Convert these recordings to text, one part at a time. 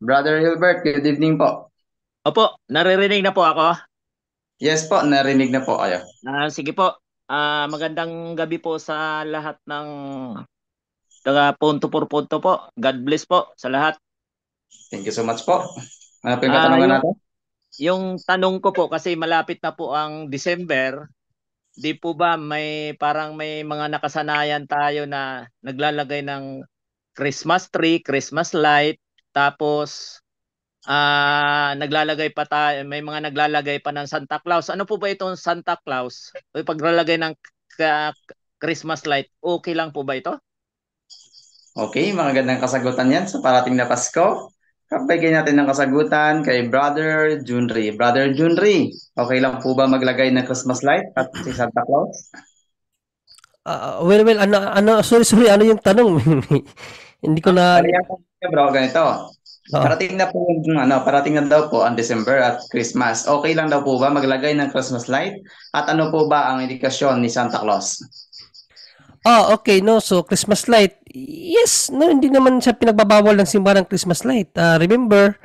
Brother Hilbert, good evening po. Opo, naririnig na po ako. Yes po, narinig na po kayo. Sige po. Magandang gabi po sa lahat ng taga Punto por Punto po. God bless po sa lahat. Thank you so much po. Ano po yung Ah, katanungan yung natin? yung tanong ko po kasi malapit na po ang December, di po ba may parang may mga nakasanayan tayo na naglalagay ng Christmas tree, Christmas light, tapos naglalagay pa tayo, may mga naglalagay pa ng Santa Claus. Ano po ba itong Santa Claus? O paglalagay ng ka- Christmas light, okay lang po ba ito? Okay, magandang kasagutan yan sa parating na Pasko. Kapagay natin ng kasagutan kay Brother Junri. Brother Junri, okay lang po ba maglagay ng Christmas light at si Santa Claus? Well, sorry, ano yung tanong? Hindi ko na, Bali yan po bro, ganito. oo. Parating na po parating na daw po ang December at Christmas. Okay lang daw po ba maglagay ng Christmas light? At ano po ba ang indikasyon ni Santa Claus? Okay, no. So, Christmas light. Yes, no, hindi naman siya pinagbabawal ng simbahan ng Christmas light. Remember,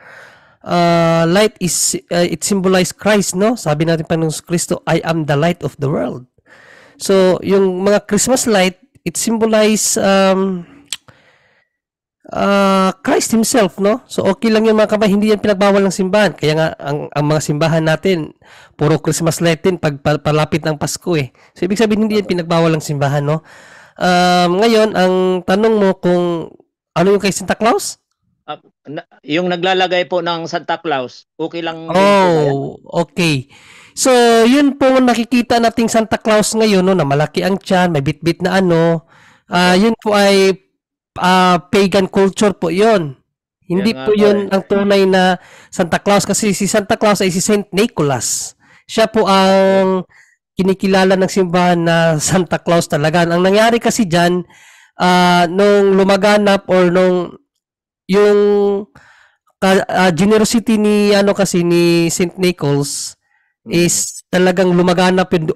light it symbolize Christ, no? Sabi natin pa ng Kristo, I am the light of the world. So, yung mga Christmas light, it symbolize Christ himself, no? So okay lang yung mga kabay, hindi yan pinagbawal ng simbahan. Kaya nga ang mga simbahan natin puro Christmas light din pag palapit ng Pasko eh. So ibig sabihin hindi yan pinagbawal ng simbahan, no? Ngayon ang tanong mo kung ano yung kay Santa Claus? Yung naglalagay po ng Santa Claus, okay lang din po ba yan? Oh, okay. So, yun po nakikita nating Santa Claus ngayon, no, na malaki ang tiyan, may bitbit na ano. Opo, Yun po ay pagan culture po yun. kaya Hindi nga po po eh. yun ang tunay na Santa Claus kasi si Santa Claus ay si Saint Nicholas. Siya po ang kinikilala ng simbahan na Santa Claus talaga. Ang nangyari kasi dyan, nung lumaganap or nung yung generosity ni ano kasi ni Saint Nicholas Mm. is talagang lumaganap yun,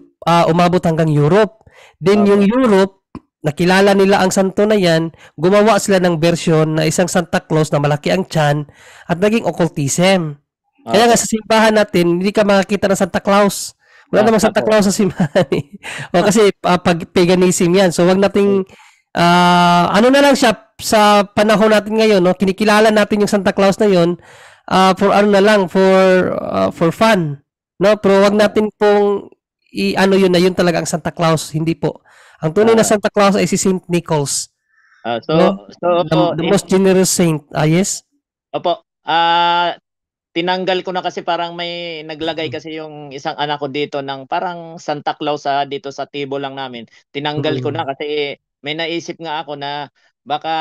umabot hanggang Europe. Then yung Opo. Europe, nakilala nila ang santo na yan, gumawa sila ng version na isang Santa Claus na malaki ang tiyan at naging occultism. Kaya nga Opo. sa simbahan natin, hindi ka makakita ng Santa Claus. Wala namang Santa Opo. Claus sa simbahan eh. O kasi pag paganism yan. So wag nating ano na lang siya sa panahon natin ngayon, no? Kinikilala natin yung Santa Claus na yon for ano na lang for fun, no? Pero wag Opo. natin pong i-ano yun na yun talaga ang Santa Claus, hindi po. Ang tunay na Ah, Santa Claus ay si Saint Nicholas, Ah, no? so so The most generous saint. Yes. opo. Tinanggal ko na kasi parang may naglagay kasi yung isang anak ko dito ng parang Santa Claus dito sa tibo lang namin. Tinanggal ko na Mm. kasi may naisip nga ako na baka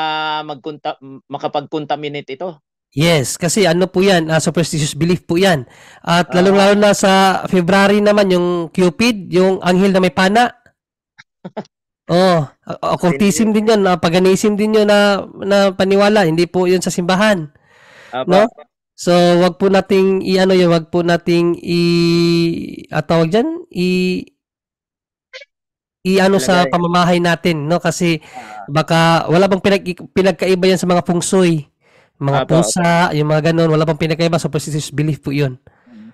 makapag-contaminate ito. Yes, kasi ano po 'yan, superstitious belief po 'yan. At lalong-lalo Ah, na sa February naman yung Cupid, yung anghel na may pana. Oh, occultism Hindi. din 'yon, paganism din 'yon na paniwala, hindi po 'yon sa simbahan, Apa. no? So, wag po nating i-ano 'yun, wag po nating tawag diyan, i-ano sa Ilagay. pamamahay natin, no? Kasi Ah, baka wala bang pinagkaiba 'yan sa mga feng shui, mga apa, apa. pusa, yung mga gano'n, wala bang pinagkaiba, superstitious belief po 'yun.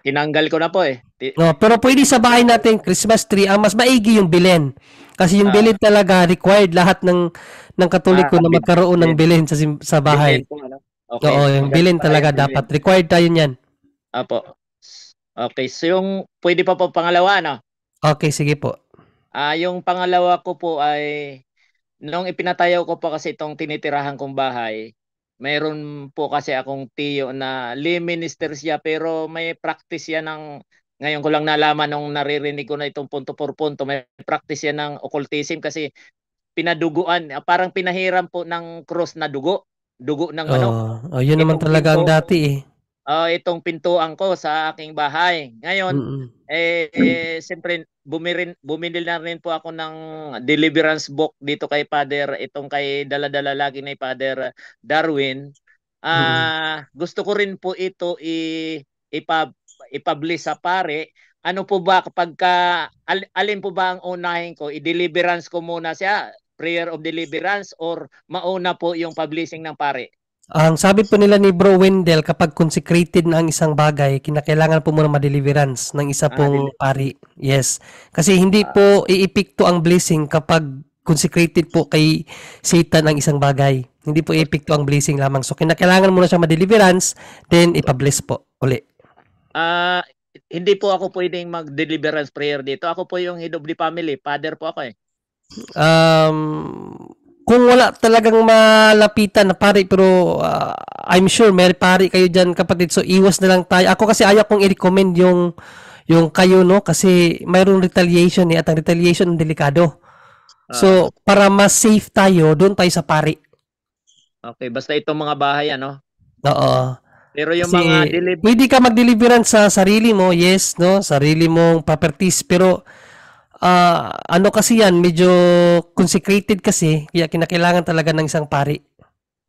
Tinanggal ko na po eh. No, pero pwede sa bahay natin Christmas tree, ang mas maigi yung bilin. Kasi yung Ah, bilin talaga required lahat ng Katoliko na bin, magkaroon ng bin, bilin sa bahay. binlend po ano. Oo, Okay, yung maganda bilin pala talaga yung dapat. binlend. Required tayo niyan. Apo. Okay, so yung pwede pa po pangalawa no. Okay, sige po. Yung pangalawa ko po ay nung ipinatayo ko pa kasi itong tinitirahan kong bahay, mayroon po kasi akong tiyo na lay minister siya pero may practice yan ng ngayon ko lang nalaman nung naririnig ko na itong punto por punto, may practice yan ng occultism kasi pinaduguan, parang pinahiram po ng cross na dugo, dugo ng manok. Yun naman Itong talaga ang pinto, dati eh. itong pintuan ko sa aking bahay. Ngayon, Mm. siyempre bumili na rin po ako ng deliverance book dito kay Father, itong kay dala-dala lagi ni Father Darwin. Mm. Gusto ko rin po ito ipa, i-publish sa pare. Ano po ba kapag alin po ba ang unahin ko? I-deliverance ko muna siya, prayer of deliverance or mauna po yung publishing ng pare? Ang sabi po nila ni Bro Wendell, kapag consecrated na ang isang bagay, kinakailangan po muna ma-deliverance ng isa pong pari. Yes. Kasi hindi po iipikto ang blessing kapag consecrated po kay Satan ang isang bagay. Hindi po iipikto ang blessing lamang. So, kinakailangan muna siya ma-deliverance, then ipa-bless po uli. Hindi po ako pwedeng mag-deliverance prayer dito. Ako po yung head of the family. Father po ako eh. Kung wala talagang malapitan na pari, pero I'm sure may pari kayo dyan, kapatid. So, iwas na lang tayo. Ako kasi ayaw kong i-recommend yung kayo, no? Kasi mayroong retaliation at ang retaliation delikado. So, para mas safe tayo, doon tayo sa pari. Okay, basta itong mga bahay, ano? Oo. Pero yung Kasi mga pwede ka mag-deliverance sa sarili mo, yes, no? Sarili mong properties, pero ano kasi yan, medyo consecrated kasi, kaya kinakailangan talaga ng isang pari.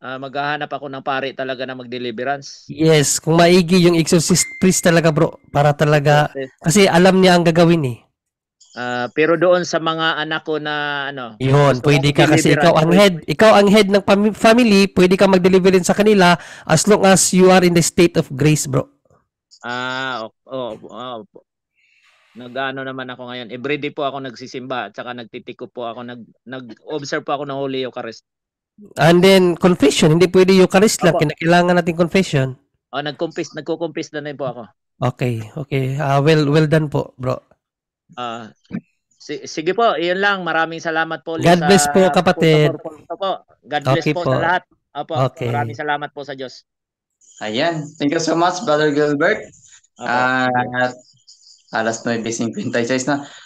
Maghahanap ako ng pari talaga na mag-deliverance. Yes, kung maigi yung exorcist priest talaga, bro, para talaga, kasi alam niya ang gagawin eh. Pero doon sa mga anak ko na ano, Yun, gusto pwede kong ka kasi ikaw ang head ng family, pwede ka mag-deliverance sa kanila as long as you are in the state of grace, bro. Nag-ano naman ako ngayon. Everyday po ako nagsisimba at saka nagtitiko po ako, nag-observe po ako ng Holy Eucharist. And then confession, hindi pwede Eucharist lang, kinakailangan natin confession. Nagko-confess na rin po ako. Okay. Well done po, bro. Sige po, iyon lang. Maraming salamat po. God bless po, kapatid. God bless Okay po po. sa lahat. Okay. Maraming salamat po sa Diyos. Ayan. Thank you so much, Brother Gilbert. At alas 9:56 na.